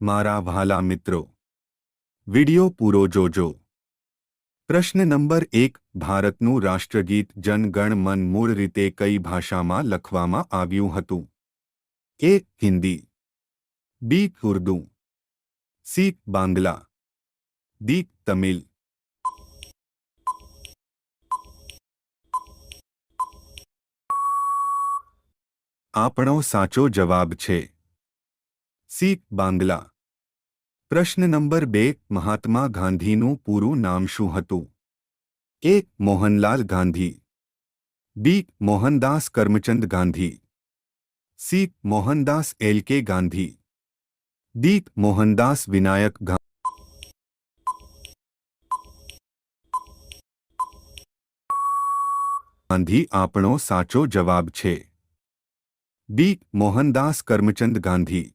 મારા વહાલા મિત્રો, વિડિયો પૂરો જોજો. પ્રશ્ન નંબર 1. ભારતનું રાષ્ટ્રગીત જન ગણ મન મૂળ રીતે કઈ ભાષામાં લખવામાં આવ્યું હતું? A. Hindi, B. Urdu, C. Bangla, D. Tamil. આપણો સાચો જવાબ છે C. બાંગ્લા. પ્રશ્ન નંબર 2. મહાત્મા ગાંધીનું પૂરું નામ શું હતું? A. Mohanlal Gandhi, B. Mohandas Karamchand Gandhi, C. Mohandas L.K. Gandhi, D. Mohandas Vinayak Gandhi. આપણો સાચો જવાબ છે B. મોહનદાસ કરમચંદ ગાંધી.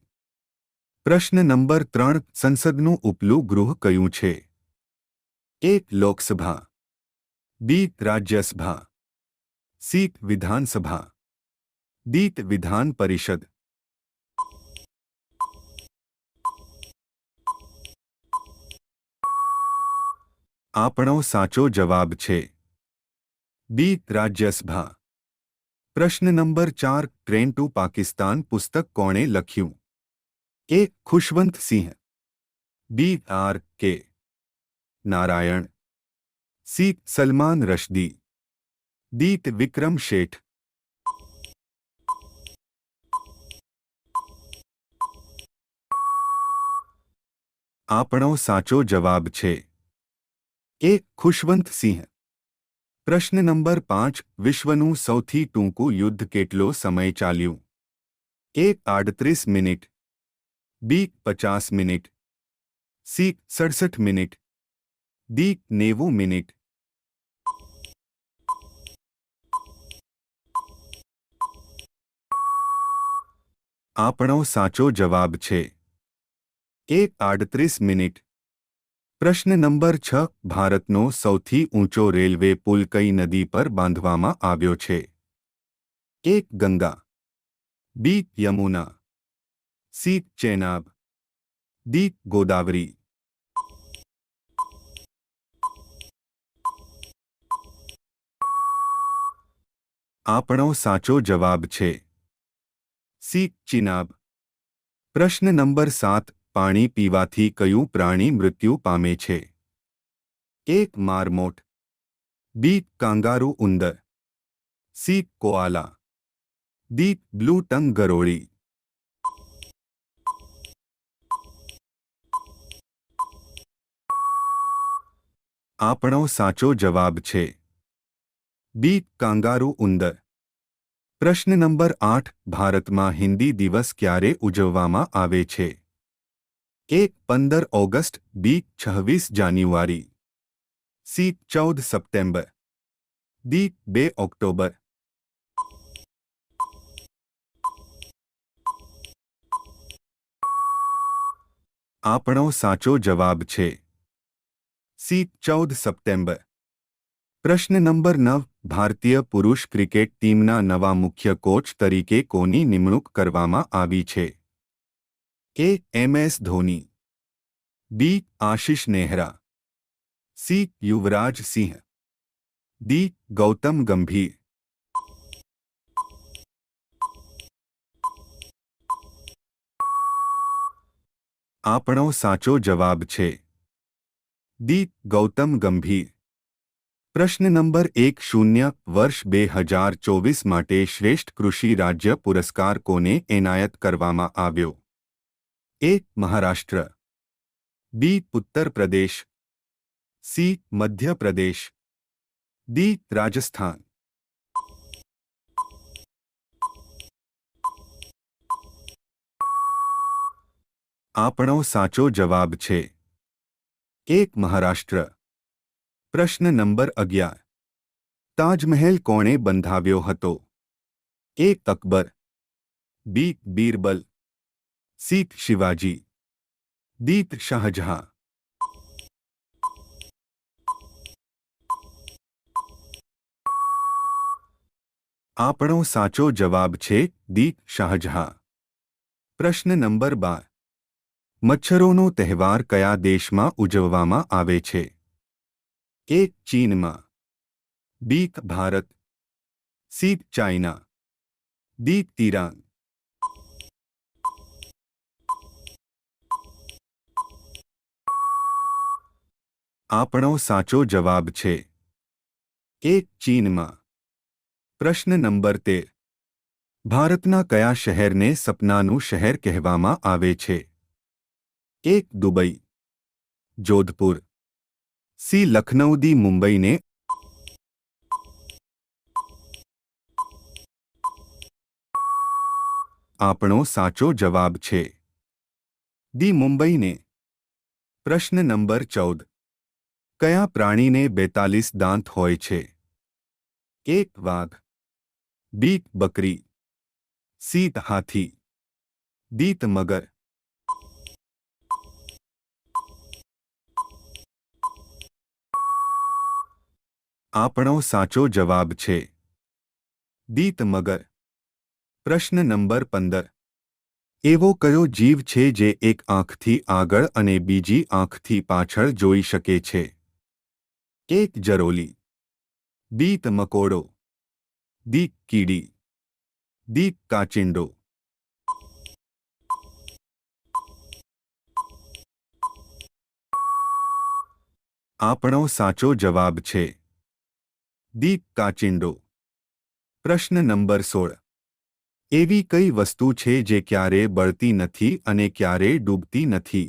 પ્રશ્ન નંબર 3. સંસદનું ઉપલું ગૃહ કયું છે? A. Lok Sabha, B. Rajya Sabha, C. વિધાનસભા, D. વિધાન પરિષદ. આપણો સાચો જવાબ છે B. રાજ્યસભા. પ્રશ્ન નંબર 4. ટ્રેન ટુ પાકિસ્તાન પુસ્તક કોણે લખ્યું? A. Khushwant Singh, B. R.K. Narayan, C. Salman Rushdie, D. વિક્રમ શેઠ. આપણો સાચો જવાબ છે A. ખુશવંત સિંહ. પ્રશ્ન નંબર 5. વિશ્વનું સૌથી ટૂંકું યુદ્ધ કેટલો સમય ચાલ્યું? A. 38 minute, B. 50 minute, C. 67 minute, D. 90 minute. આપણો સાચો જવાબ છે A. 38 મિનિટ. પ્રશ્ન નંબર 6. ભારતનો સૌથી ઊંચો રેલવે પુલ કઈ નદી પર બાંધવામાં આવ્યો છે? A. Ganga, B. Yamuna, C. Chenab, D. Godavari. આપણો સાચો જવાબ છે C. ચિનાબ. પ્રશ્ન નંબર 7. પાણી પીવાથી કયું પ્રાણી મૃત્યુ પામે છે? A. મારમોટ, B. કાંગારૂ ઉંદર, C. Koala, D. Blue tongue ગરોળી. આપણો સાચો જવાબ છે B. કાંગારૂ ઉંદર. પ્રશ્ન નંબર 8. ભારતમાં હિન્દી દિવસ ક્યારે ઉજવવામાં આવે છે? A. 15 August, B. 26 January, C. 14 September, D. 2 October. આપણો સાચો જવાબ છે C. 14 સપ્ટેમ્બર. પ્રશ્ન નંબર 9. ભારતીય પુરુષ ક્રિકેટ ટીમના નવા મુખ્ય કોચ તરીકે કોની નિમણૂક કરવામાં આવી છે? A. MS Dhoni, B. Ashish Nehra, C. Yuvraj Singh, D. Gautam ગંભીર. આપણો સાચો જવાબ છે D. ગૌતમ ગંભીર. પ્રશ્ન નંબર 1. વર્ષ 2024 માટે શ્રેષ્ઠ કૃષિ રાજ્ય પુરસ્કાર કોને એનાયત કરવામાં આવ્યો? A. Maharashtra, B. Uttar Pradesh, C. Madhya Pradesh, D. Rajasthan. આપણો સાચો જવાબ છે A. મહારાષ્ટ્ર. પ્રશ્ન નંબર 11. તાજમહેલ કોણે બંધાવ્યો હતો? A. Akbar, B. Birbal, C. Shivaji, D. Shahjahan. આપણો સાચો જવાબ છે D. શાહજહાં. પ્રશ્ન નંબર 12. મચ્છરોનો તહેવાર કયા દેશમાં ઉજવવામાં આવે છે? એ. ચીનમાં, B. Bharat, C. China, D. Iran. આપણો સાચો જવાબ છે એ. ચીનમાં. પ્રશ્ન નંબર 13. ભારતના કયા શહેરને સપનાનું શહેર કહેવામાં આવે છે? A. Dubai, Jodhpur, C. Lucknow, D. મુંબઈને. આપણો સાચો જવાબ છે ડી. મુંબઈને. પ્રશ્ન નંબર 14. કયા પ્રાણીને 42 દાંત હોય છે? એ. વાઘ, બી. બકરી, સી. હાથી, ડી. મગર. આપણો સાચો જવાબ છે ડી. મગર. પ્રશ્ન નંબર 15. એવો કયો જીવ છે જે એક આંખથી આગળ અને બીજી આંખથી પાછળ જોઈ શકે છે? એ. જરોલી, બી. મકોડો, ડી. કીડી, ડી. કાચિંડો. આપણો સાચો જવાબ છે ડી. કાચિંડો. પ્રશ્ન નંબર 16. એવી કઈ વસ્તુ છે જે ક્યારે બળતી નથી અને ક્યારે ડૂબતી નથી?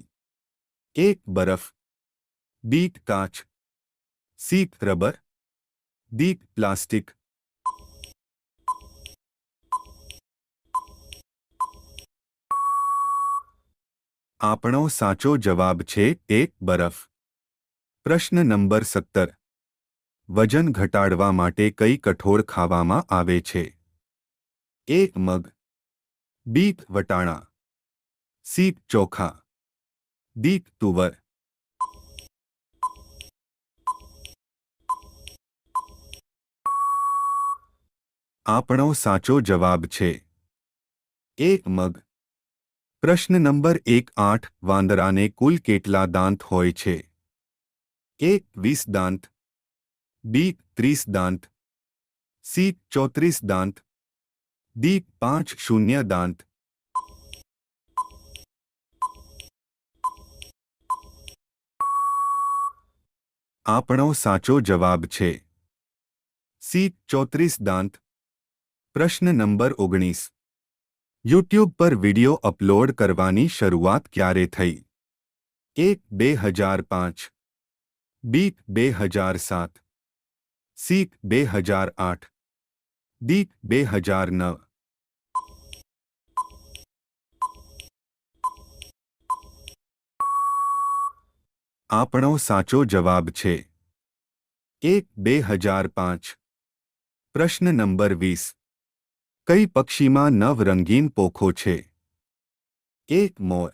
એ. બરફ, બી. કાચ, સી. Rubber, D. પ્લાસ્ટિક. આપણો સાચો જવાબ છે એ. બરફ. પ્રશ્ન નંબર 17. વજન ઘટાડવા માટે કઈ કઠોળ ખાવામાં આવે છે? એ. મગ, બી. વટાણા, સી. ચોખા, ડી. તુવર. આપણો સાચો જવાબ છે એ. મગ. પ્રશ્ન નંબર 8. વાંદરાને કુલ કેટલા દાંત હોય છે? એ. 20 દાંત, બી. 30 દાંત, સી. 34 દાંત, ડી. 50 દાંત. આપણો સાચો જવાબ છે સી. 34 દાંત. પ્રશ્ન નંબર 19. યુટ્યુબ પર વિડિયો અપલોડ કરવાની શરૂઆત ક્યારે થઈ? એ. 2005, બી. 2007, સી. 2008, ડી. 2009. આપણો સાચો જવાબ છે એ. 2005. પ્રશ્ન નંબર 20. કઈ પક્ષીમાં 9 રંગીન પોખો છે? એ. મોર,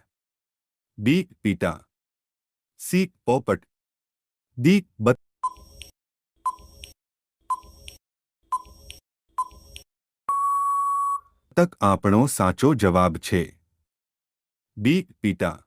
બી. પીટા, સી. પોપટ, ડી. બતક. આપણો સાચો જવાબ છે બી. પીટા.